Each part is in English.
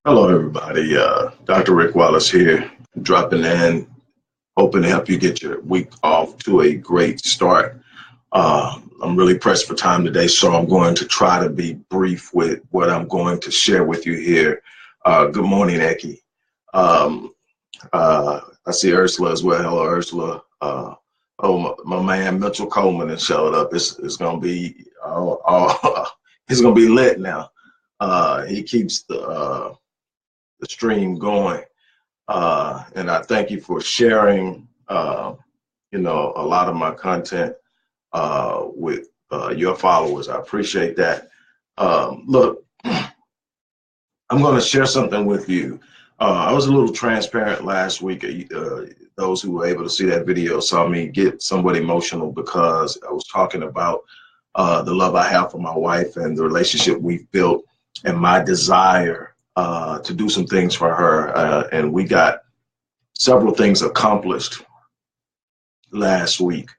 Hello, everybody. Dr. Rick Wallace here, dropping in, hoping to help you get your week off to a great start. I'm really pressed for time today, so I'm going to try to be brief with what I'm going to share with you here. Good morning, Eki. Um, I see Ursula as well. Hello, Ursula. My man Mitchell Coleman has showed up. It's gonna be it's gonna be lit now. He keeps the stream going. And I thank you for sharing, a lot of my content with your followers. I appreciate that. Look, I'm going to share something with you. I was a little transparent last week. Those who were able to see that video saw me get somewhat emotional because I was talking about the love I have for my wife and the relationship we've built and my desire to do some things for her. And we got several things accomplished last week.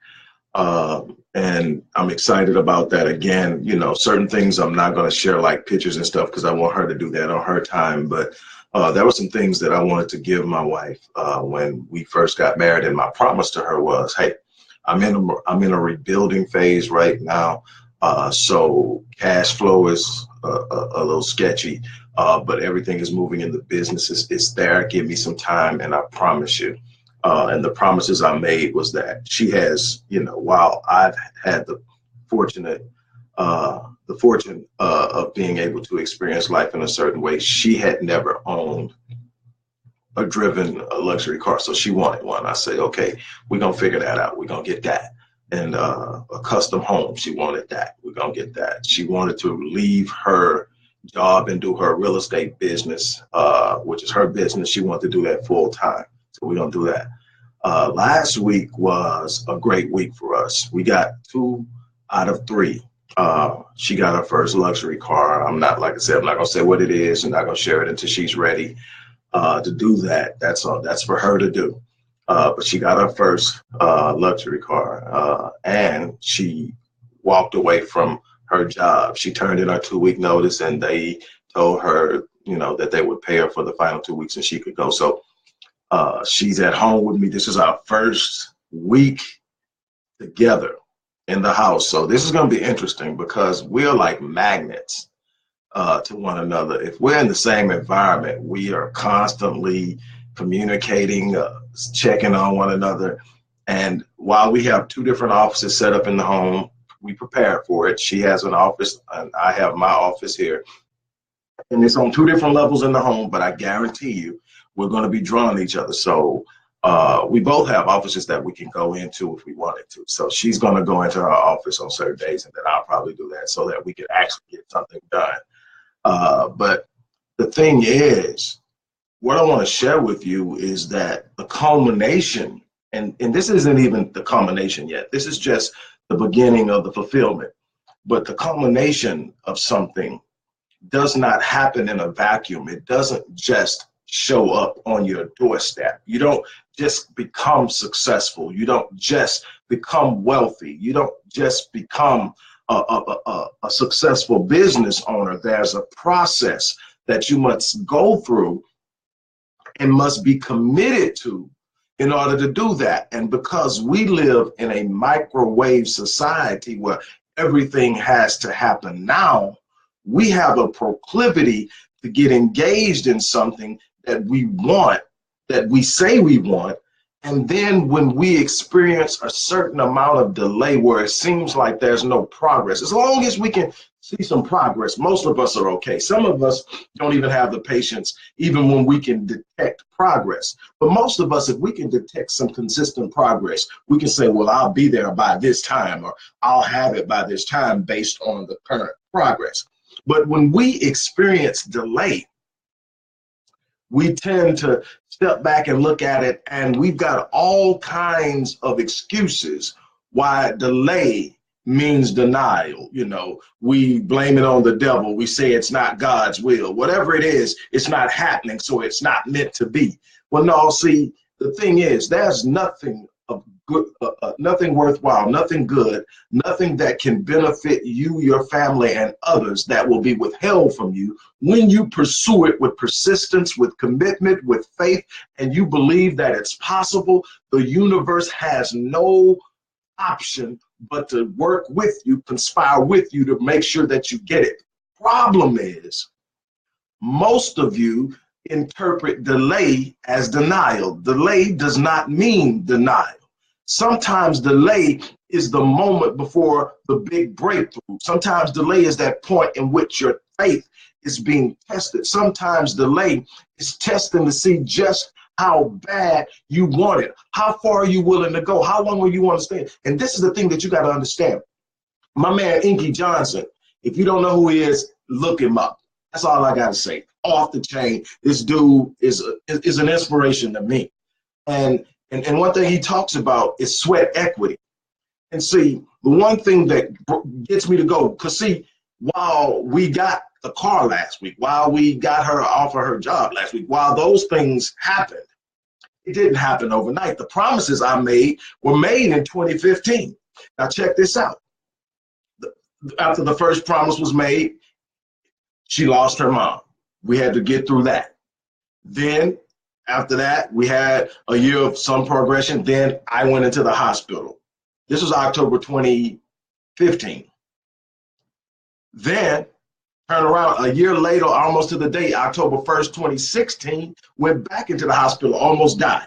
And I'm excited about that. Again, certain things I'm not going to share, like pictures and stuff, because I want her to do that on her time. But there were some things that I wanted to give my wife when we first got married. And my promise to her was, hey, I'm in a rebuilding phase right now. So cash flow is a little sketchy, but everything is moving in the business. It's there. Give me some time, and I promise you. And the promises I made was that she has, while I've had the fortune of being able to experience life in a certain way, she had never owned or driven a luxury car. So she wanted one. I say, okay, we're going to figure that out. We're going to get that. And a custom home, she wanted that. We're going to get that. She wanted to leave her job and do her real estate business, which is her business. She wanted to do that full time. So we're going to do that. Last week was a great week for us. We got 2 out of 3. She got her first luxury car. I'm not, like I said, I'm not going to say what it is. I'm not going to share it until she's ready to do that. That's for her to do. But she got her first luxury car, and she walked away from her job. She turned in her 2-week notice, and they told her, that they would pay her for the final 2 weeks and she could go. So she's at home with me. This is our first week together in the house. So this is going to be interesting because we're like magnets to one another. If we're in the same environment, we are constantly communicating, checking on one another. And while we have 2 different offices set up in the home, we prepare for it. She has an office and I have my office here. And it's on 2 different levels in the home, but I guarantee you we're going to be drawing each other. So we both have offices that we can go into if we wanted to. So she's going to go into her office on certain days, and then I'll probably do that so that we can actually get something done. But the thing is, what I want to share with you is that the culmination, and this isn't even the culmination yet. This is just the beginning of the fulfillment. But the culmination of something does not happen in a vacuum. It doesn't just show up on your doorstep. You don't just become successful. You don't just become wealthy. You don't just become a successful business owner. There's a process that you must go through and must be committed to in order to do that. And because we live in a microwave society where everything has to happen now, we have a proclivity to get engaged in something that we want, that we say we want. And then when we experience a certain amount of delay where it seems like there's no progress, as long as we can see some progress, most of us are okay. Some of us don't even have the patience, even when we can detect progress. But most of us, if we can detect some consistent progress, we can say, well, I'll be there by this time, or I'll have it by this time based on the current progress. But when we experience delay, we tend to step back and look at it, and we've got all kinds of excuses why delay means denial. We blame it on the devil. We say it's not God's will. Whatever it is, it's not happening, so it's not meant to be. Well, no, see, the thing is, there's nothing of good, nothing worthwhile, nothing good, nothing that can benefit you, your family, and others that will be withheld from you when you pursue it with persistence, with commitment, with faith, and you believe that it's possible. The universe has no option but to work with you, conspire with you to make sure that you get it. Problem is, most of you interpret delay as denial. Delay does not mean denial. Sometimes delay is the moment before the big breakthrough. Sometimes delay is that point in which your faith is being tested. Sometimes delay is testing to see just how bad you want it. How far are you willing to go? How long will you want to stay? And this is the thing that you got to understand. My man, Inky Johnson, if you don't know who he is, look him up. That's all I got to say. Off the chain. This dude is an inspiration to me. And one thing he talks about is sweat equity. And see, the one thing that gets me to go, because see, while we got the car last week, while we got her offer her job last week, while those things happened, it didn't happen overnight. The promises I made were made in 2015. Now check this out. After the first promise was made, she lost her mom. We had to get through that. Then after that, we had a year of some progression. Then I went into the hospital. This was October 2015. Then turn around a year later, almost to the day, October 1st, 2016, went back into the hospital, almost died.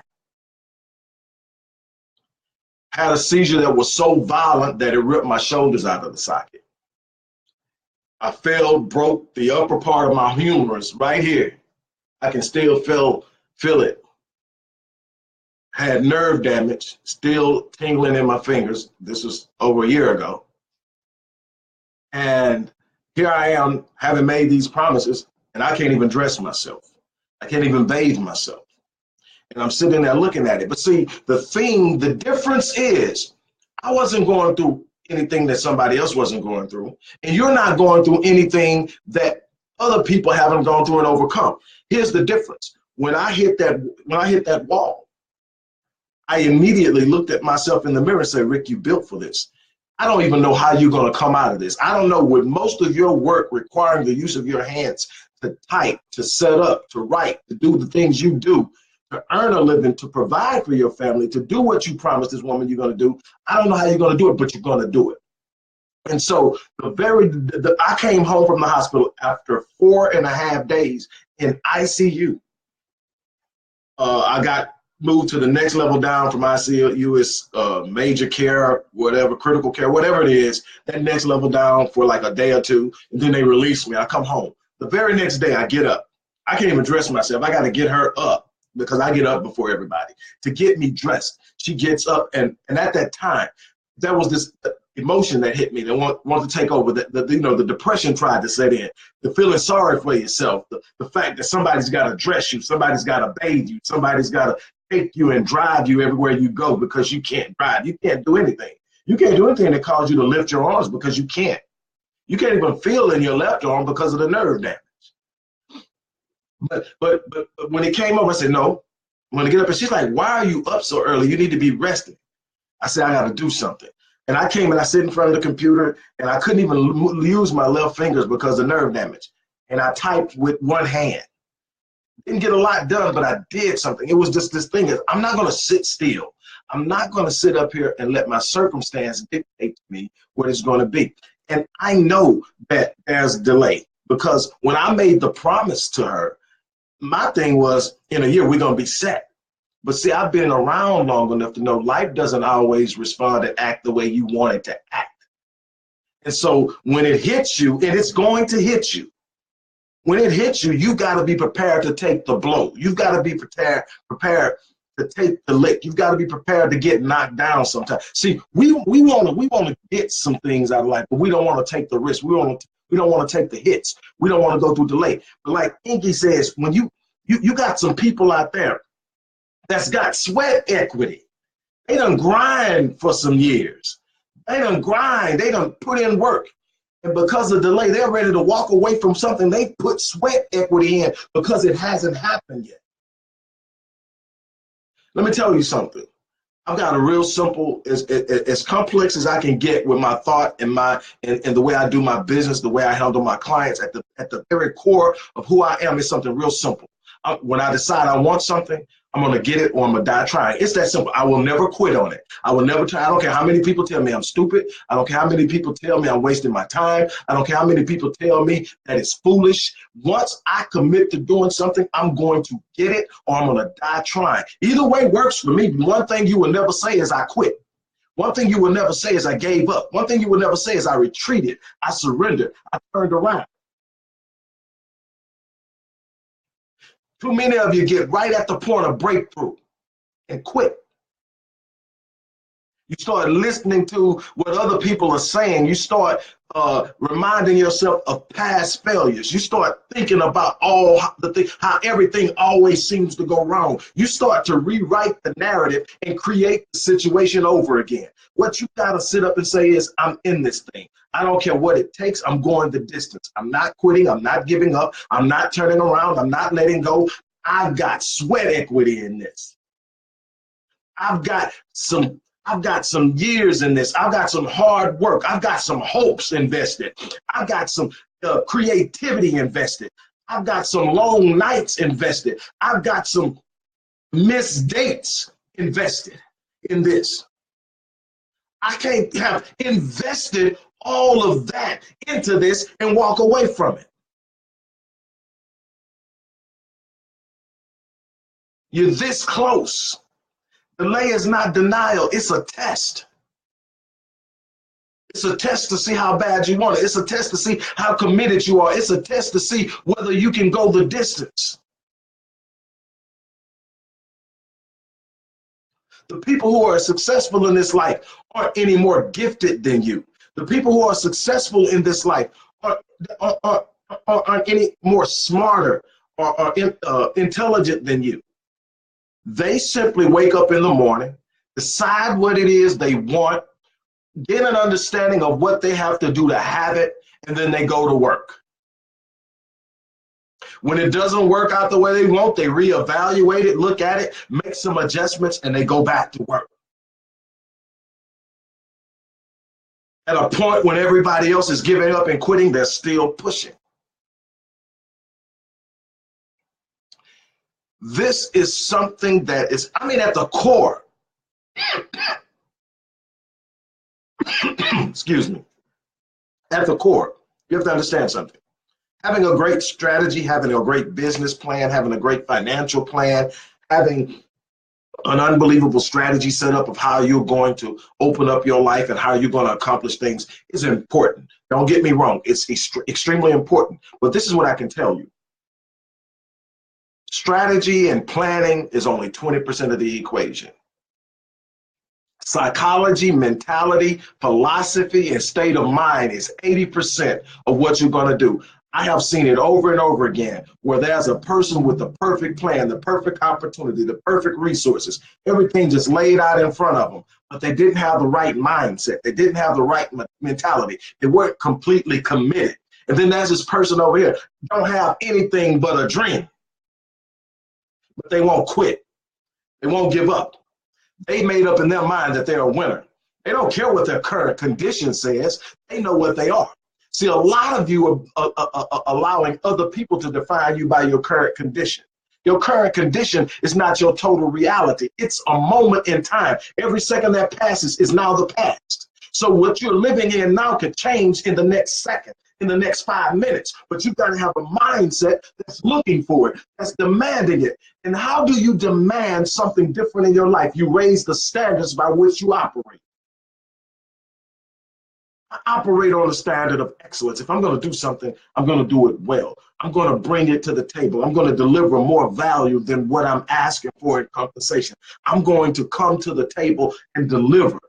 Had a seizure that was so violent that it ripped my shoulders out of the socket. I fell, broke the upper part of my humerus right here. I can still feel it. Had nerve damage, still tingling in my fingers. This was over a year ago. And here I am having made these promises, and I can't even dress myself. I can't even bathe myself. And I'm sitting there looking at it. But see, the difference is I wasn't going through anything that somebody else wasn't going through. And you're not going through anything that other people haven't gone through and overcome. Here's the difference. When I hit that wall, I immediately looked at myself in the mirror and said, Rick, you built for this. I don't even know how you're going to come out of this. I don't know, with most of your work requiring the use of your hands to type, to set up, to write, to do the things you do, to earn a living, to provide for your family, to do what you promised this woman you're going to do. I don't know how you're going to do it, but you're going to do it. And so I came home from the hospital after 4.5 days in ICU. I got moved to the next level down from ICU is major care, whatever, critical care, whatever it is, that next level down for like a day or two, and then they release me. I come home. The very next day I get up. I can't even dress myself. I got to get her up because I get up before everybody to get me dressed. She gets up, and at that time, there was this emotion that hit me that wanted to take over. The depression tried to set in. The feeling sorry for yourself. The fact that somebody's got to dress you, somebody's got to bathe you, somebody's got to take you and drive you everywhere you go because you can't drive. You can't do anything. You can't do anything that calls you to lift your arms because you can't. You can't even feel in your left arm because of the nerve damage. But when it came over, I said, no, I'm going to get up. And she's like, why are you up so early? You need to be resting. I said, I got to do something. And I came and I sit in front of the computer, and I couldn't even use my left fingers because of nerve damage. And I typed with one hand. Didn't get a lot done, but I did something. It was just this thing is, I'm not going to sit still. I'm not going to sit up here and let my circumstance dictate to me what it's going to be. And I know that there's delay because when I made the promise to her, my thing was, in a year, we're going to be set. But see, I've been around long enough to know life doesn't always respond and act the way you want it to act. And so when it hits you, and it's going to hit you, when it hits you, you got to be prepared to take the blow. You've got to be prepared to take the lick. You've got to be prepared to get knocked down sometimes. See, we want to get some things out of life, but we don't want to take the risk. We don't want to take the hits. We don't want to go through delay. But like Inky says, when you got some people out there that's got sweat equity. They done grind for some years. They done grind. They done put in work. And because of delay, they're ready to walk away from something they put sweat equity in because it hasn't happened yet. Let me tell you something. I've got a real simple, as complex as I can get with my thought and and the way I do my business, the way I handle my clients. At the very core of who I am is something real simple. When I decide I want something, I'm gonna get it or I'm gonna die trying. It's that simple. I will never quit on it. I will never try. I don't care how many people tell me I'm stupid. I don't care how many people tell me I'm wasting my time. I don't care how many people tell me that it's foolish. Once I commit to doing something, I'm going to get it or I'm gonna die trying. Either way works for me. One thing you will never say is I quit. One thing you will never say is I gave up. One thing you will never say is I retreated. I surrendered. I turned around. Too many of you get right at the point of breakthrough and quit. You start listening to what other people are saying. You start reminding yourself of past failures. You start thinking about all the things, how everything always seems to go wrong. You start to rewrite the narrative and create the situation over again. What you got to sit up and say is, I'm in this thing. I don't care what it takes. I'm going the distance. I'm not quitting. I'm not giving up. I'm not turning around. I'm not letting go. I've got sweat equity in this. I've got some years in this. I've got some hard work. I've got some hopes invested. I've got some creativity invested. I've got some long nights invested. I've got some missed dates invested in this. I can't have invested all of that into this and walk away from it. You're this close. Delay is not denial. It's a test. It's a test to see how bad you want it. It's a test to see how committed you are. It's a test to see whether you can go the distance. The people who are successful in this life aren't any more gifted than you. The people who are successful in this life aren't any more smarter or intelligent than you. They simply wake up in the morning, decide what it is they want, get an understanding of what they have to do to have it, and then they go to work. When it doesn't work out the way they want, they reevaluate it, look at it, make some adjustments, and they go back to work. At a point when everybody else is giving up and quitting, they're still pushing. This is something that is, at the core. Excuse me. At the core, you have to understand something. Having a great strategy, having a great business plan, having a great financial plan, having an unbelievable strategy set up of how you're going to open up your life and how you're going to accomplish things is important. Don't get me wrong. It's extremely important. But this is what I can tell you. Strategy and planning is only 20% of the equation. Psychology, mentality, philosophy, and state of mind is 80% of what you're going to do. I have seen it over and over again where there's a person with the perfect plan, the perfect opportunity, the perfect resources, everything just laid out in front of them, but they didn't have the right mindset. They didn't have the right mentality. They weren't completely committed. And then there's this person over here, don't have anything but a dream, but they won't quit. They won't give up. They made up in their mind that they're a winner. They don't care what their current condition says. They know what they are. See, a lot of you are allowing other people to define you by your current condition. Your current condition is not your total reality. It's a moment in time. Every second that passes is now the past. So what you're living in now could change in the next second, in the next 5 minutes. But you've got to have a mindset that's looking for it, that's demanding it. And how do you demand something different in your life? You raise the standards by which you operate. I operate on a standard of excellence. If I'm going to do something, I'm going to do it well. I'm going to bring it to the table. I'm going to deliver more value than what I'm asking for in compensation. I'm going to come to the table and deliver.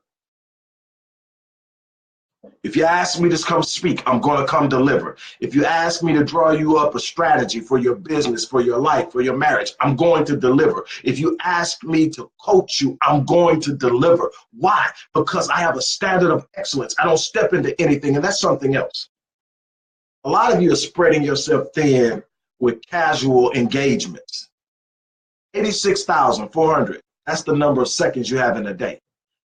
If you ask me to come speak, I'm going to come deliver. If you ask me to draw you up a strategy for your business, for your life, for your marriage, I'm going to deliver. If you ask me to coach you, I'm going to deliver. Why? Because I have a standard of excellence. I don't step into anything, and that's something else. A lot of you are spreading yourself thin with casual engagements. 86,400. That's the number of seconds you have in a day.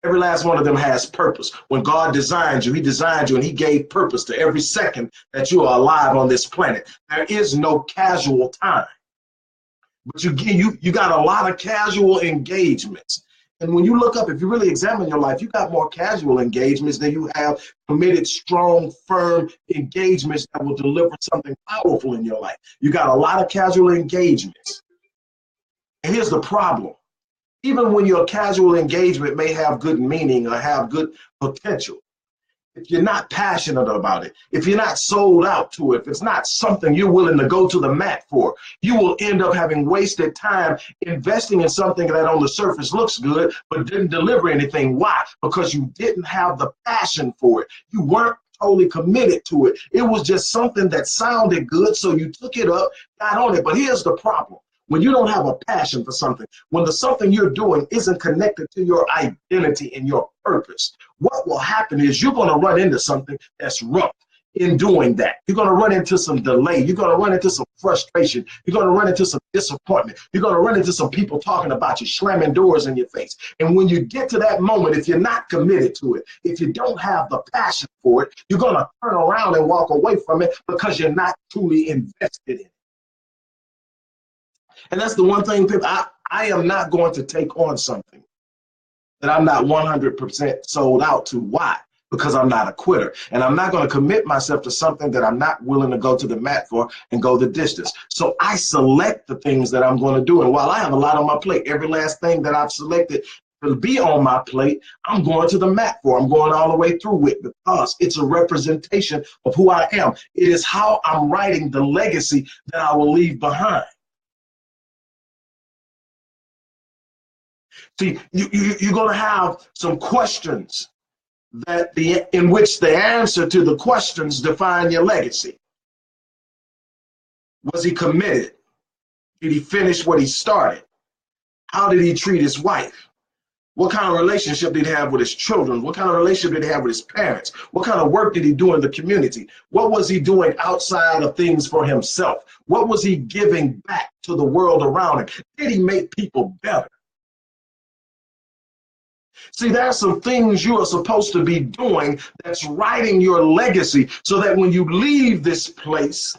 Every last one of them has purpose. When God designed you, he designed you and he gave purpose to every second that you are alive on this planet. There is no casual time. But you got a lot of casual engagements. And when you look up, if you really examine your life, you got more casual engagements than you have committed, strong, firm engagements that will deliver something powerful in your life. You got a lot of casual engagements. And here's the problem. Even when your casual engagement may have good meaning or have good potential, if you're not passionate about it, if you're not sold out to it, if it's not something you're willing to go to the mat for, you will end up having wasted time investing in something that on the surface looks good, but didn't deliver anything. Why? Because you didn't have the passion for it. You weren't totally committed to it. It was just something that sounded good, so you took it up, got on it. But here's the problem. When you don't have a passion for something, when the something you're doing isn't connected to your identity and your purpose, what will happen is you're going to run into something that's rough in doing that. You're going to run into some delay. You're going to run into some frustration. You're going to run into some disappointment. You're going to run into some people talking about you, slamming doors in your face. And when you get to that moment, if you're not committed to it, if you don't have the passion for it, you're going to turn around and walk away from it because you're not truly invested in it. And that's the one thing, people, I am not going to take on something that I'm not 100% sold out to. Why? Because I'm not a quitter. And I'm not going to commit myself to something that I'm not willing to go to the mat for and go the distance. So I select the things that I'm going to do. And while I have a lot on my plate, every last thing that I've selected to be on my plate, I'm going to the mat for. I'm going all the way through it because it's a representation of who I am. It is how I'm writing the legacy that I will leave behind. See, you're going to have some questions in which the answer to the questions define your legacy. Was he committed? Did he finish what he started? How did he treat his wife? What kind of relationship did he have with his children? What kind of relationship did he have with his parents? What kind of work did he do in the community? What was he doing outside of things for himself? What was he giving back to the world around him? Did he make people better? See, there are some things you are supposed to be doing that's writing your legacy so that when you leave this place,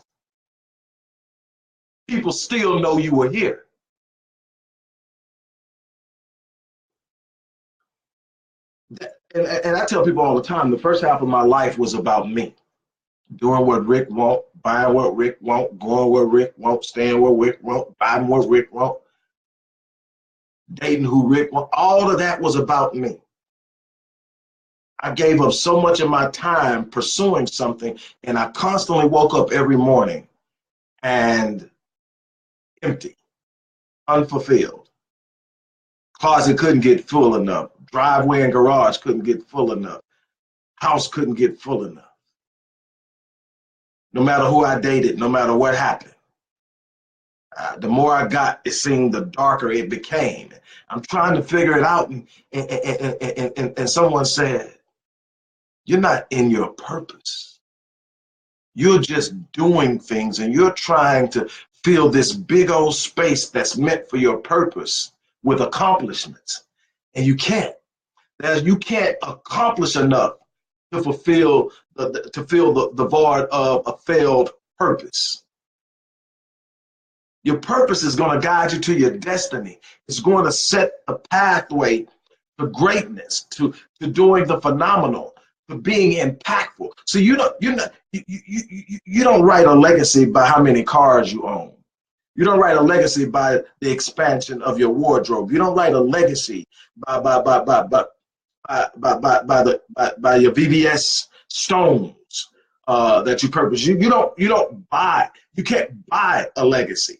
people still know you were here. And I tell people all the time, the first half of my life was about me. Doing what Rick won't, buying what Rick won't, going where Rick won't, staying where Rick won't, buying what Rick won't, dating who Rick won't. All of that was about me. I gave up so much of my time pursuing something, and I constantly woke up every morning and empty, unfulfilled. Closet couldn't get full enough. Driveway and garage couldn't get full enough. House couldn't get full enough. No matter who I dated, no matter what happened. The more I got, it seemed the darker it became. I'm trying to figure it out, and someone said, you're not in your purpose. You're just doing things, and you're trying to fill this big old space that's meant for your purpose with accomplishments. And you can't. You can't accomplish enough to fulfill the void of a failed purpose. Your purpose is going to guide you to your destiny. It's going to set a pathway to greatness, to doing the phenomenal, to being impactful. So you don't write a legacy by how many cars you own. You don't write a legacy by the expansion of your wardrobe. You don't write a legacy by your VVS stones that you purpose. You can't buy a legacy.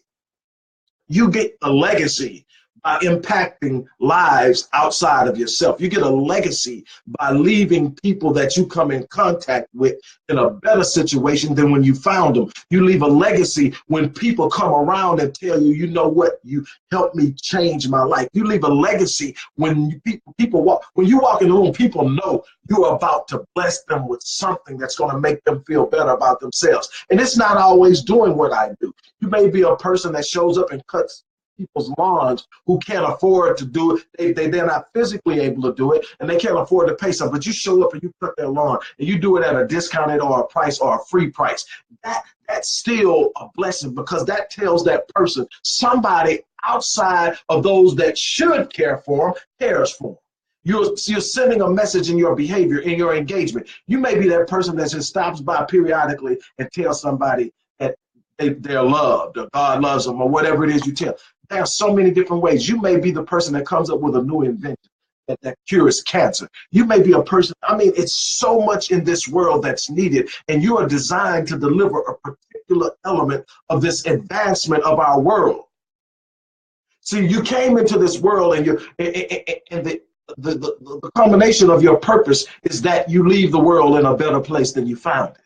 You get a legacy by impacting lives outside of yourself. You get a legacy by leaving people that you come in contact with in a better situation than when you found them. You leave a legacy when people come around and tell you, you know what, you helped me change my life. You leave a legacy when when you walk in the room, people know you're about to bless them with something that's going to make them feel better about themselves. And it's not always doing what I do. You may be a person that shows up and cuts people's lawns who can't afford to do it. They're not physically able to do it, and they can't afford to pay something. But you show up and you cut their lawn, and you do it at a discounted or a price or a free price. That's still a blessing, because that tells that person somebody outside of those that should care for them cares for them. You're sending a message in your behavior, in your engagement. You may be that person that just stops by periodically and tells somebody that they're loved, or God loves them, or whatever it is you tell. There are so many different ways. You may be the person that comes up with a new invention that cures cancer. You may be a person, I mean, it's so much in this world that's needed, and you are designed to deliver a particular element of this advancement of our world. See, you came into this world, and the culmination of your purpose is that you leave the world in a better place than you found it.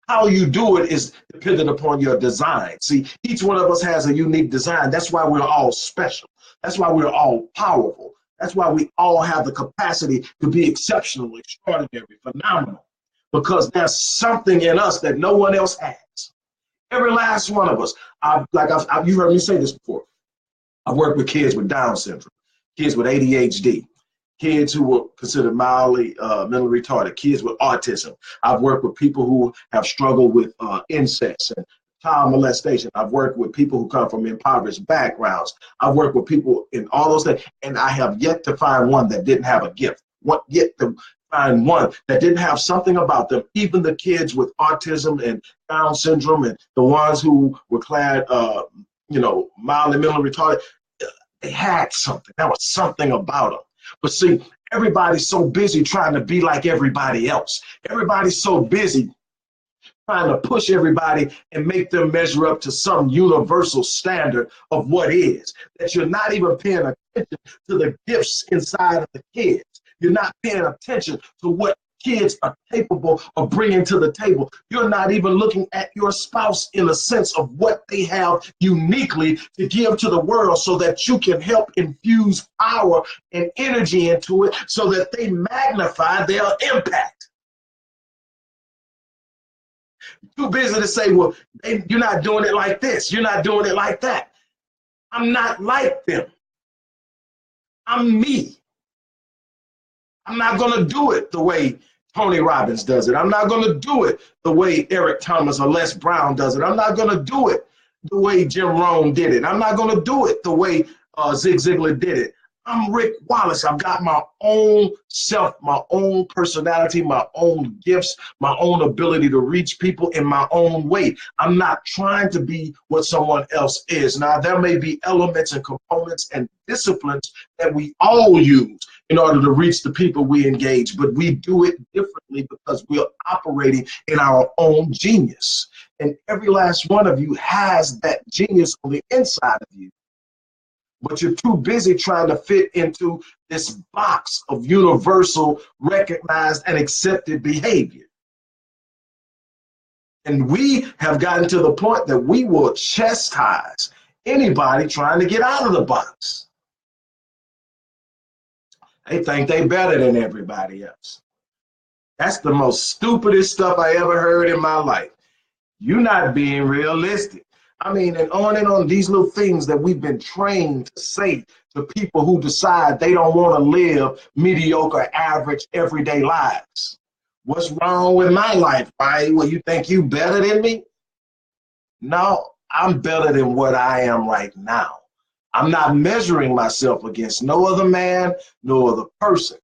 How you do it is dependent upon your design. See, each one of us has a unique design. That's why we're all special. That's why we're all powerful. That's why we all have the capacity to be exceptional, extraordinary, phenomenal, because there's something in us that no one else has. Every last one of us. You heard me say this before. I've worked with kids with Down syndrome, kids with ADHD, kids who were considered mildly mentally retarded, kids with autism. I've worked with people who have struggled with incest and child molestation. I've worked with people who come from impoverished backgrounds. I've worked with people in all those things, and I have yet to find one that didn't have a gift. Yet to find one that didn't have something about them. Even the kids with autism and Down syndrome, and the ones who were clad, mildly mentally retarded, they had something. There was something about them. But see, everybody's so busy trying to be like everybody else. Everybody's so busy trying to push everybody and make them measure up to some universal standard of what is, that you're not even paying attention to the gifts inside of the kids. You're not paying attention to what kids are capable of bringing to the table. You're not even looking at your spouse in a sense of what they have uniquely to give to the world, so that you can help infuse power and energy into it so that they magnify their impact. Too busy to say, well, you're not doing it like this. You're not doing it like that. I'm not like them. I'm me. I'm not going to do it the way Tony Robbins does it. I'm not going to do it the way Eric Thomas or Les Brown does it. I'm not going to do it the way Jim Rohn did it. I'm not going to do it the way Zig Ziglar did it. I'm Rick Wallace. I've got my own self, my own personality, my own gifts, my own ability to reach people in my own way. I'm not trying to be what someone else is. Now, there may be elements and components and disciplines that we all use in order to reach the people we engage, but we do it differently because we're operating in our own genius. And every last one of you has that genius on the inside of you. But you're too busy trying to fit into this box of universal, recognized, and accepted behavior. And we have gotten to the point that we will chastise anybody trying to get out of the box. They think they're better than everybody else. That's the most stupidest stuff I ever heard in my life. You're not being realistic. I mean, and on these little things that we've been trained to say to people who decide they don't want to live mediocre, average, everyday lives. What's wrong with my life, right? Well, you think you better than me? No, I'm better than what I am right now. I'm not measuring myself against no other man, no other person.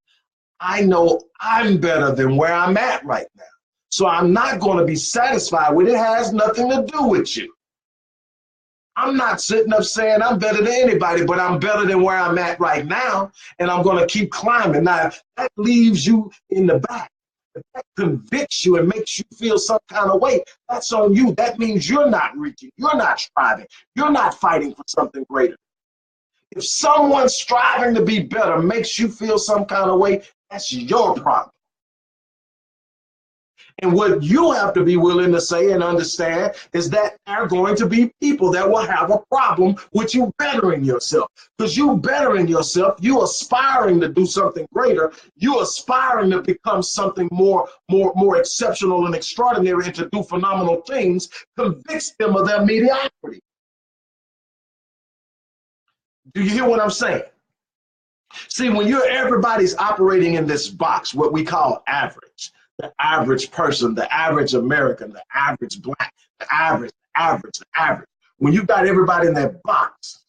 I know I'm better than where I'm at right now. So I'm not going to be satisfied with it. It has nothing to do with you. I'm not sitting up saying I'm better than anybody, but I'm better than where I'm at right now, and I'm going to keep climbing. Now, if that leaves you in the back, if that convicts you and makes you feel some kind of way, that's on you. That means you're not reaching, you're not striving, you're not fighting for something greater. If someone striving to be better makes you feel some kind of way, that's your problem. And what you have to be willing to say and understand is that there are going to be people that will have a problem with you bettering yourself. Because you bettering yourself, you aspiring to do something greater, you aspiring to become something more exceptional and extraordinary and to do phenomenal things, convicts them of their mediocrity. Do you hear what I'm saying? See, when everybody's operating in this box, what we call average, the average person, the average American, the average black, the average, the average. When you got everybody in that box,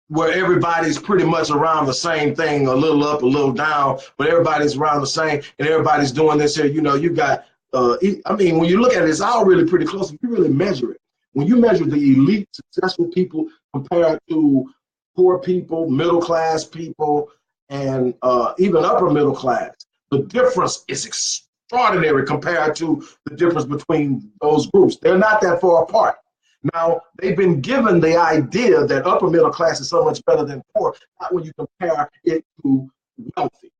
where everybody's pretty much around the same thing, a little up, a little down, but everybody's around the same, and everybody's doing this here. You know, you got, I mean, when you look at it, it's all really pretty close. If you really measure it, when you measure the elite, successful people compared to poor people, middle class people, and even upper middle class, the difference is extraordinary compared to the difference between those groups. They're not that far apart. Now, they've been given the idea that upper middle class is so much better than poor, not when you compare it to wealthy.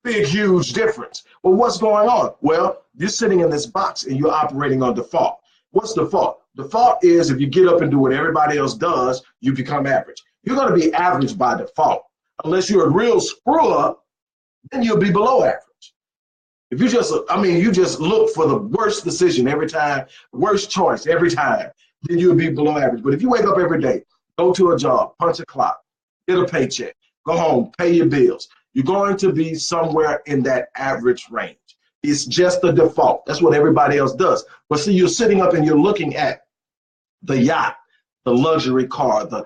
Big, huge difference. Well, what's going on? Well, you're sitting in this box and you're operating on default. What's default? Default is if you get up and do what everybody else does, you become average. You're going to be average by default. Unless you're a real screw up, then you'll be below average. If you just, I mean, you just look for the worst decision every time, worst choice every time, then you'll be below average. But if you wake up every day, go to a job, punch a clock, get a paycheck, go home, pay your bills, you're going to be somewhere in that average range. It's just the default. That's what everybody else does. But see, you're sitting up and you're looking at the yacht, the luxury car, the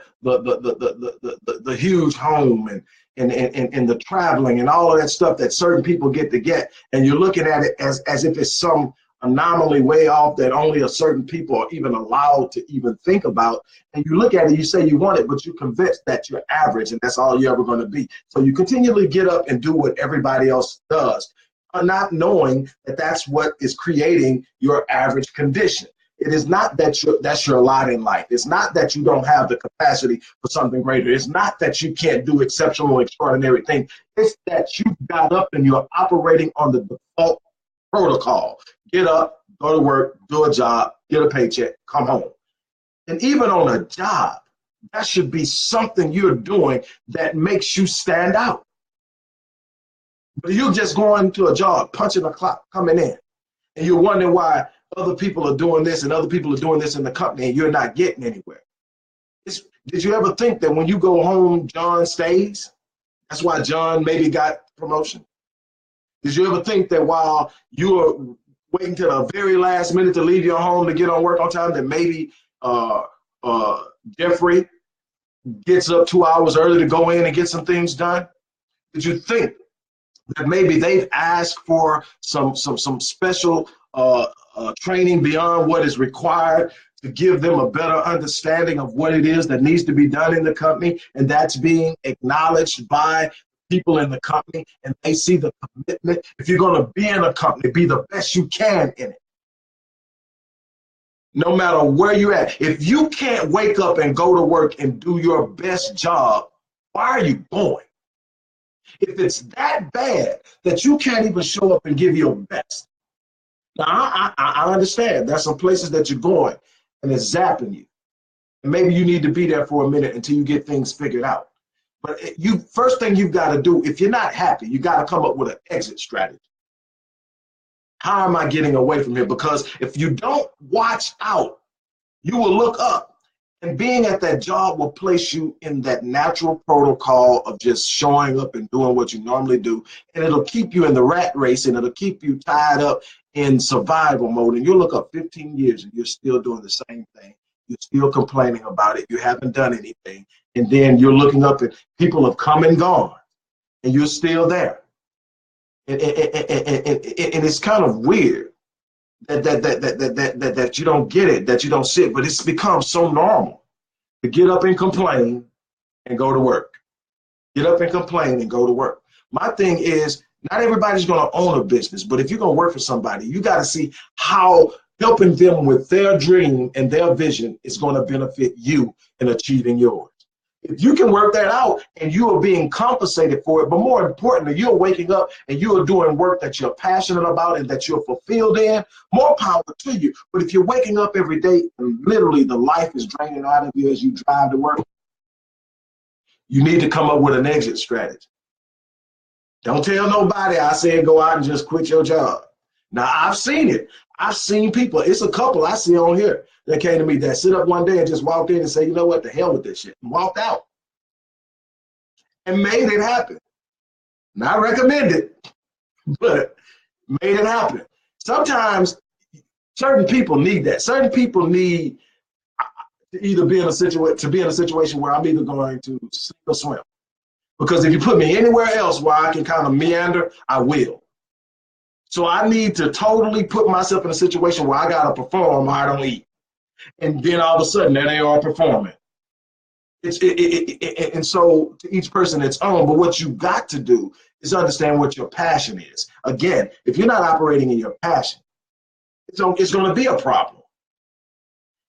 huge home, and the traveling and all of that stuff that certain people get to get, and you're looking at it as if it's some anomaly way off that only a certain people are even allowed to even think about. And you look at it, you say you want it, but you're convinced that you're average and that's all you're ever going to be. So you continually get up and do what everybody else does, not knowing that that's what is creating your average condition. It is not that that's your lot in life. It's not that you don't have the capacity for something greater. It's not that you can't do exceptional, extraordinary things. It's that you got up and you're operating on the default protocol. Get up, go to work, do a job, get a paycheck, come home. And even on a job, that should be something you're doing that makes you stand out. But you're just going to a job, punching a clock, coming in, and you're wondering why other people are doing this and other people are doing this in the company and you're not getting anywhere. Did you ever think that when you go home, John stays? That's why John maybe got promotion. Did you ever think that while you were waiting till the very last minute to leave your home to get on work on time, that maybe Jeffrey gets up 2 hours early to go in and get some things done? Did you think that maybe they've asked for some special training beyond what is required to give them a better understanding of what it is that needs to be done in the company, and that's being acknowledged by people in the company, and they see the commitment? If you're going to be in a company, be the best you can in it, no matter where you're at. If you can't wake up and go to work and do your best job, why are you going? If it's that bad that you can't even show up and give your best. Now, I understand there's some places that you're going and it's zapping you. And maybe you need to be there for a minute until you get things figured out. But first thing you've got to do, if you're not happy, you got to come up with an exit strategy. How am I getting away from here? Because if you don't watch out, you will look up, and being at that job will place you in that natural protocol of just showing up and doing what you normally do. And it'll keep you in the rat race, and it'll keep you tied up in survival mode. And you'll look up 15 years and you're still doing the same thing. You're still complaining about it. You haven't done anything. And then you're looking up and people have come and gone and you're still there. And it's kind of weird that you don't get it, that you don't see it, but it's become so normal to get up and complain and go to work. Get up and complain and go to work. My thing is, not everybody's going to own a business, but if you're going to work for somebody, you got to see how helping them with their dream and their vision is going to benefit you in achieving yours. If you can work that out and you are being compensated for it, but more importantly, you're waking up and you are doing work that you're passionate about and that you're fulfilled in, more power to you. But if you're waking up every day and literally the life is draining out of you as you drive to work, you need to come up with an exit strategy. Don't tell nobody I said go out and just quit your job. Now, I've seen it. I've seen people, it's a couple I see on here that came to me that sit up one day and just walked in and say, you know what, the hell with this shit, and walked out and made it happen. Not recommended, but made it happen. Sometimes certain people need that. Certain people need to either be in a situation where I'm either going to sink or swim. Because if you put me anywhere else where I can kind of meander, I will. So I need to totally put myself in a situation where I gotta perform or I don't eat. And then all of a sudden, there they are performing. And so to each person its own, but what you got to do is understand what your passion is. Again, if you're not operating in your passion, it's going to be a problem.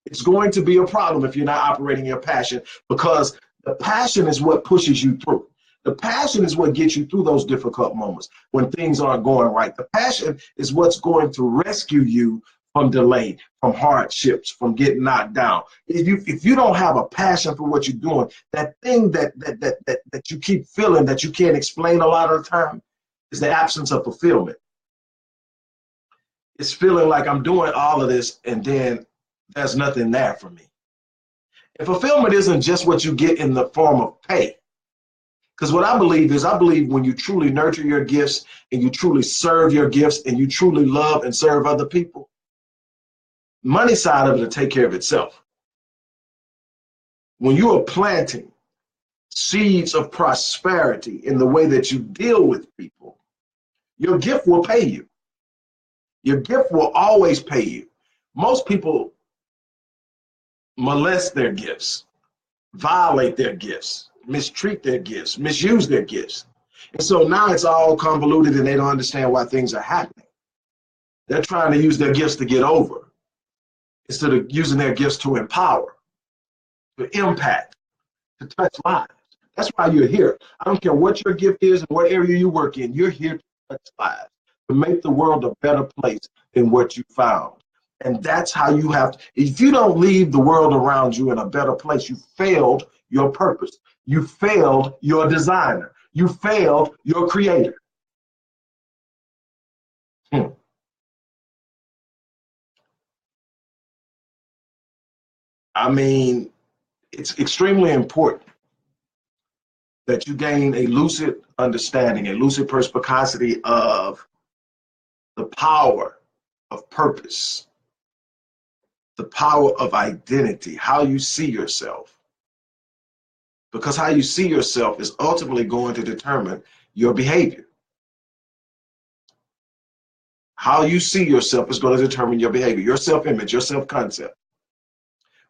It's going to be a problem if you're not operating your passion, because the passion is what pushes you through. The passion is what gets you through those difficult moments when things aren't going right. The passion is what's going to rescue you from delay, from hardships, from getting knocked down. If you don't have a passion for what you're doing, that thing that you keep feeling that you can't explain a lot of the time is the absence of fulfillment. It's feeling like I'm doing all of this and then there's nothing there for me. And fulfillment isn't just what you get in the form of pay. Because what I believe when you truly nurture your gifts and you truly serve your gifts and you truly love and serve other people, money side of it will take care of itself. When you are planting seeds of prosperity in the way that you deal with people, your gift will pay you. Your gift will always pay you. Most people molest their gifts, violate their gifts, mistreat their gifts, misuse their gifts. And so now it's all convoluted and they don't understand why things are happening. They're trying to use their gifts to get over instead of using their gifts to empower, to impact, to touch lives. That's why you're here. I don't care what your gift is and what area you work in, you're here to touch lives, to make the world a better place than what you found. And that's how you have to, if you don't leave the world around you in a better place, you failed your purpose. You failed your designer. You failed your creator. I mean, it's extremely important that you gain a lucid understanding, a lucid perspicacity of the power of purpose, the power of identity, how you see yourself. Because how you see yourself is ultimately going to determine your behavior. How you see yourself is going to determine your behavior. Your self-image, your self-concept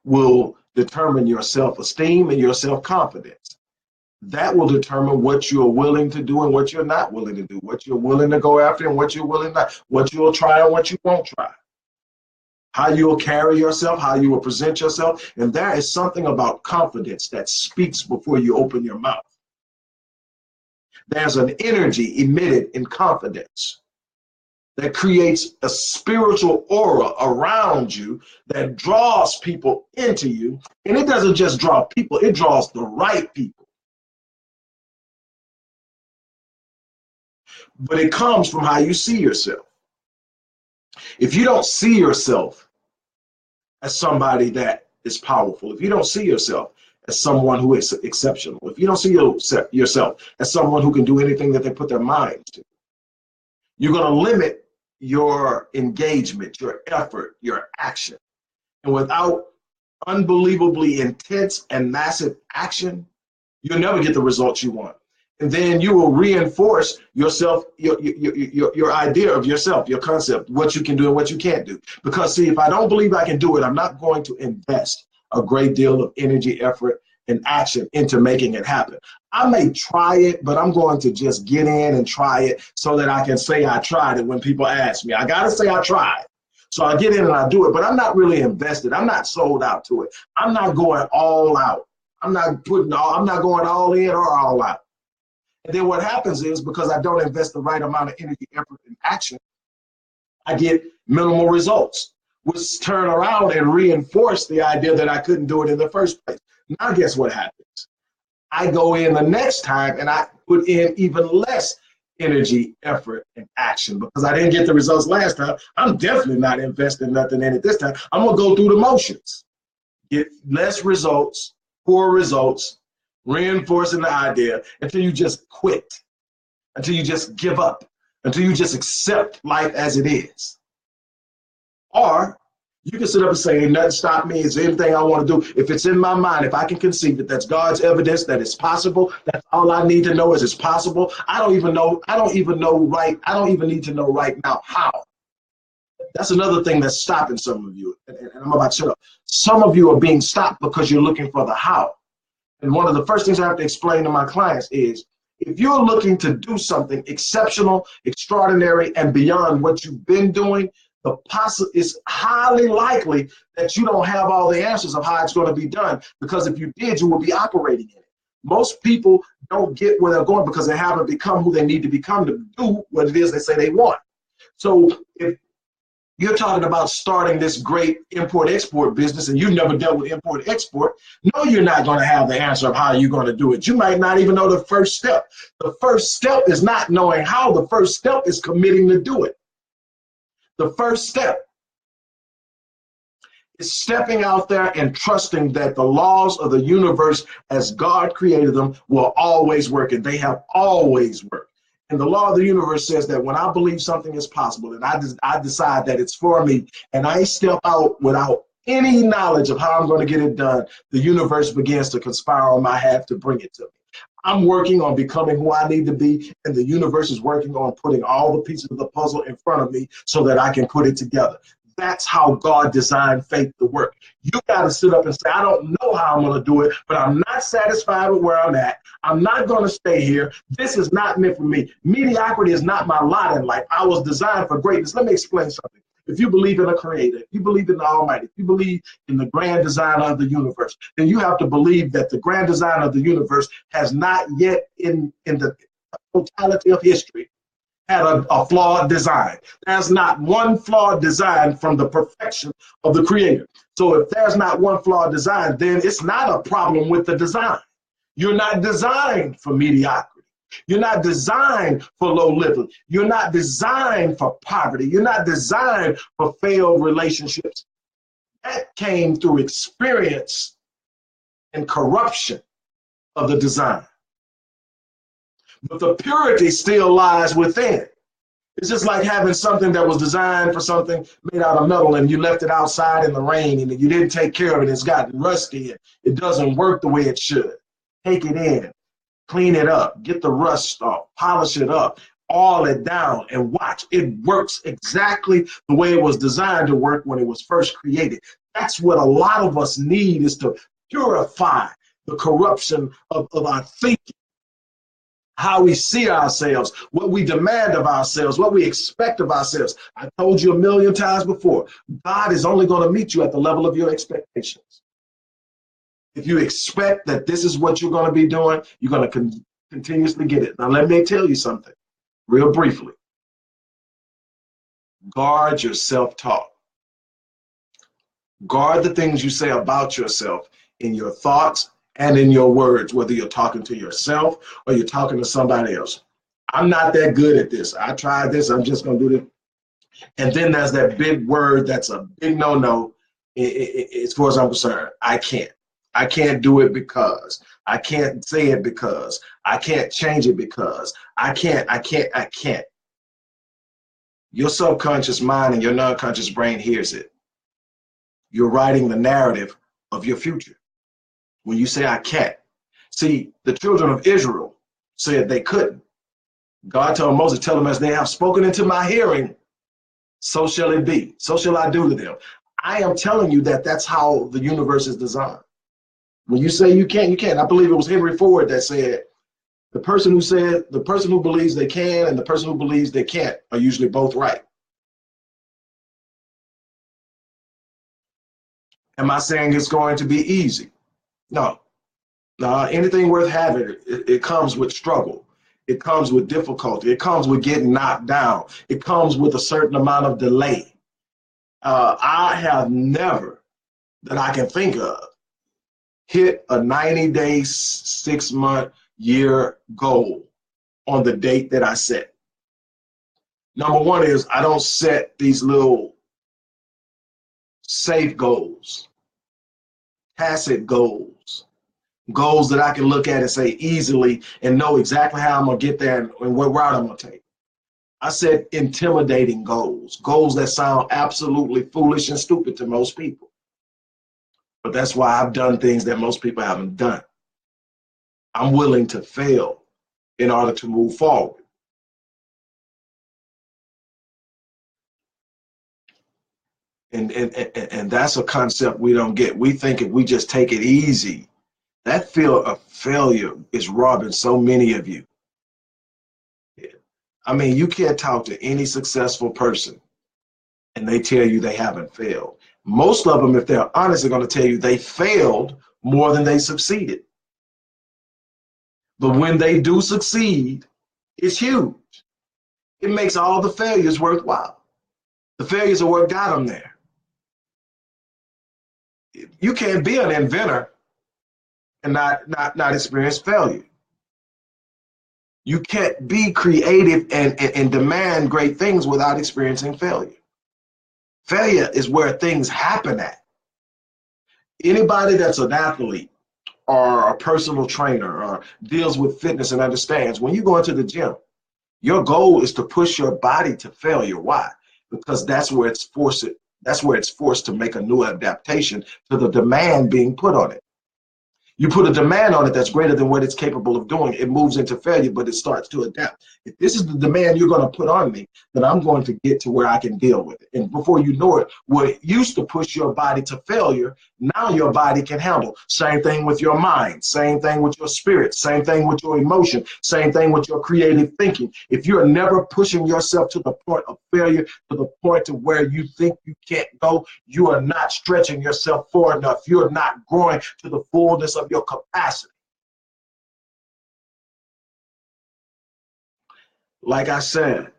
will determine your self-esteem and your self-confidence. That will determine what you're willing to do and what you're not willing to do, what you're willing to go after and what you're willing not, what you'll try and what you won't try, how you'll carry yourself, how you will present yourself. And there is something about confidence that speaks before you open your mouth. There's an energy emitted in confidence that creates a spiritual aura around you that draws people into you. And it doesn't just draw people, it draws the right people. But it comes from how you see yourself. If you don't see yourself as somebody that is powerful, if you don't see yourself as someone who is exceptional, if you don't see yourself as someone who can do anything that they put their mind to, you're going to limit your engagement, your effort, your action. And without unbelievably intense and massive action, you'll never get the results you want. And then you will reinforce yourself, your idea of yourself, your concept, what you can do and what you can't do. Because see, if I don't believe I can do it, I'm not going to invest a great deal of energy, effort, and action into making it happen. I may try it, but I'm going to just get in and try it so that I can say I tried it when people ask me. I got to say I tried. So I get in and I do it, but I'm not really invested. I'm not sold out to it. I'm not going all out. I'm not going all in or all out. And then what happens is, because I don't invest the right amount of energy, effort, and action, I get minimal results, which turn around and reinforce the idea that I couldn't do it in the first place. Now guess what happens? I go in the next time and I put in even less energy, effort, and action. Because I didn't get the results last time, I'm definitely not investing nothing in it this time. I'm going to go through the motions, get less results, poor results, reinforcing the idea until you just quit, until you just give up, until you just accept life as it is. Or you can sit up and say, ain't nothing stop me. Is anything I want to do? If it's in my mind, if I can conceive it, that's God's evidence that it's possible. That's all I need to know is it's possible. I don't even need to know right now how. That's another thing that's stopping some of you. And I'm about to shut up. Some of you are being stopped because you're looking for the how. And one of the first things I have to explain to my clients is, if you're looking to do something exceptional, extraordinary, and beyond what you've been doing, it's highly likely that you don't have all the answers of how it's going to be done, because if you did, you would be operating in it. Most people don't get where they're going because they haven't become who they need to become to do what it is they say they want. So if you're talking about starting this great import-export business and you've never dealt with import-export, no, you're not going to have the answer of how you're going to do it. You might not even know the first step. The first step is not knowing how. The first step is committing to do it. The first step is stepping out there and trusting that the laws of the universe as God created them will always work, and they have always worked. And the law of the universe says that when I believe something is possible and I decide that it's for me, and I step out without any knowledge of how I'm going to get it done, the universe begins to conspire on my behalf to bring it to me. I'm working on becoming who I need to be, and the universe is working on putting all the pieces of the puzzle in front of me so that I can put it together. That's how God designed faith to work. You got to sit up and say, I don't know how I'm going to do it, but I'm not satisfied with where I'm at. I'm not going to stay here. This is not meant for me. Mediocrity is not my lot in life. I was designed for greatness. Let me explain something. If you believe in a creator, if you believe in the Almighty, if you believe in the grand design of the universe, then you have to believe that the grand design of the universe has not yet in the totality of history had a flawed design. There's not one flawed design from the perfection of the creator. So if there's not one flawed design, then it's not a problem with the design. You're not designed for mediocrity. You're not designed for low living. You're not designed for poverty. You're not designed for failed relationships. That came through experience and corruption of the design. But the purity still lies within. It's just like having something that was designed for something made out of metal and you left it outside in the rain and you didn't take care of it. It's gotten rusty and it doesn't work the way it should. Take it in, clean it up, get the rust off, polish it up, oil it down, and watch. It works exactly the way it was designed to work when it was first created. That's what a lot of us need, is to purify the corruption of our thinking, how we see ourselves, what we demand of ourselves, what we expect of ourselves. I told you a million times before, God is only going to meet you at the level of your expectations. If you expect that this is what you're going to be doing, you're going to continuously get it. Now, let me tell you something real briefly. Guard your self-talk. Guard the things you say about yourself in your thoughts and in your words, whether you're talking to yourself or you're talking to somebody else. I'm not that good at this. I tried this. I'm just going to do this. And then there's that big word that's a big no-no as far as I'm concerned. I can't. I can't do it because. I can't say it because. I can't change it because. I can't. Your subconscious mind and your non-conscious brain hears it. You're writing the narrative of your future. When you say, I can't. See, the children of Israel said they couldn't. God told Moses, tell them, as they have spoken into my hearing, so shall it be. So shall I do to them. I am telling you that that's how the universe is designed. When you say you can't, you can't. I believe it was Henry Ford that said, the person who believes they can and the person who believes they can't are usually both right. Am I saying it's going to be easy? No. Anything worth having, it comes with struggle. It comes with difficulty. It comes with getting knocked down. It comes with a certain amount of delay. I have never, that I can think of, hit a 90-day, 6-month, year goal on the date that I set. Number one is I don't set these little safe goals, tacit goals, goals that I can look at and say easily and know exactly how I'm going to get there and what route I'm going to take. I set intimidating goals, goals that sound absolutely foolish and stupid to most people. But that's why I've done things that most people haven't done. I'm willing to fail in order to move forward. And that's a concept we don't get. We think if we just take it easy, that feel of failure is robbing so many of you. I mean, you can't talk to any successful person and they tell you they haven't failed. Most of them, if they're honest, are going to tell you they failed more than they succeeded. But when they do succeed, it's huge. It makes all the failures worthwhile. The failures are what got them there. You can't be an inventor and not experience failure. You can't be creative and demand great things without experiencing failure. Failure is where things happen at. Anybody that's an athlete or a personal trainer or deals with fitness and understands, when you go into the gym, your goal is to push your body to failure. Why? Because that's where it's forced to make a new adaptation to the demand being put on it. You put a demand on it that's greater than what it's capable of doing, it moves into failure, but it starts to adapt. If this is the demand you're going to put on me, then I'm going to get to where I can deal with it. And before you know it, what used to push your body to failure, now your body can handle. Same thing with your mind, same thing with your spirit, same thing with your emotion, same thing with your creative thinking. If you're never pushing yourself to the point of failure, to the point to where you think you can't go, you are not stretching yourself far enough. You're not growing to the fullness of your capacity. Like I said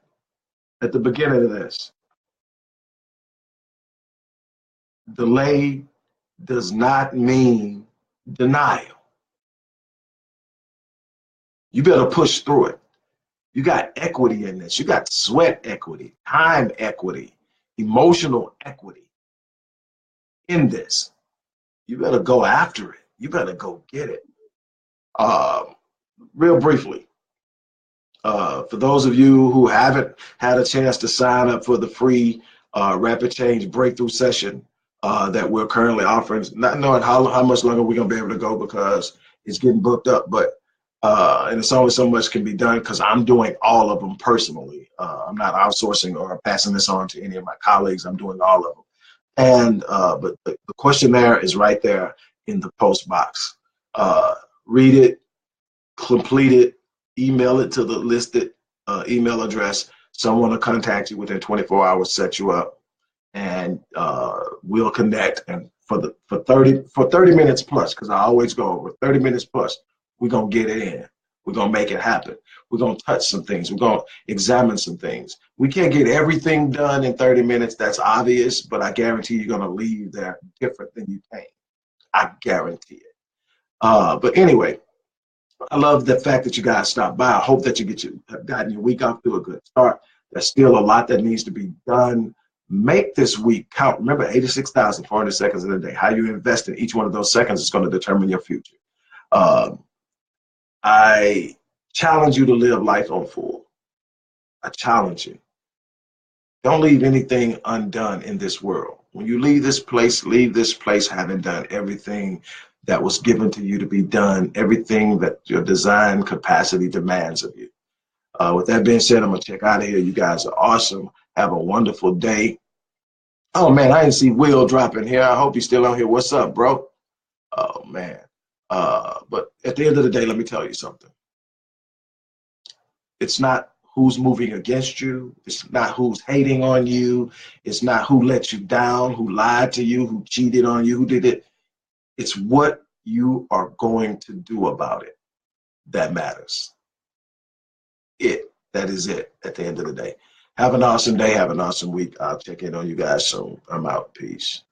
at the beginning of this, delay does not mean denial. You better push through it. You got equity in this. You got sweat equity, time equity, emotional equity in this. You better go after it. You better go get it. Real briefly, for those of you who haven't had a chance to sign up for the free Rapid Change Breakthrough session that we're currently offering, not knowing how much longer we're going to be able to go because it's getting booked up, but and it's only so much can be done because I'm doing all of them personally. I'm not outsourcing or passing this on to any of my colleagues. I'm doing all of them. And but the questionnaire is right there in the post box. Read it, complete it, email it to the listed email address. Someone will contact you within 24 hours, set you up, and we'll connect. And for 30 minutes plus, because I always go over 30 minutes plus, we're gonna get it in. We're gonna make it happen. We're gonna touch some things. We're gonna examine some things. We can't get everything done in 30 minutes. That's obvious, but I guarantee you're gonna leave there different than you came. I guarantee it. But anyway, I love the fact that you guys stopped by. I hope that have gotten your week off to a good start. There's still a lot that needs to be done. Make this week count. Remember, 86,400 seconds in a day. How you invest in each one of those seconds is going to determine your future. I challenge you to live life on full. I challenge you. Don't leave anything undone in this world. When you leave this place having done everything that was given to you to be done, everything that your design capacity demands of you. With that being said, I'm going to check out of here. You guys are awesome. Have a wonderful day. Oh, man, I didn't see Will dropping here. I hope he's still on here. What's up, bro? Oh, man. But at the end of the day, let me tell you something. It's not who's moving against you. It's not who's hating on you. It's not who let you down, who lied to you, who cheated on you, who did it. It's what you are going to do about it that matters. That is it at the end of the day. Have an awesome day. Have an awesome week. I'll check in on you guys soon. I'm out. Peace.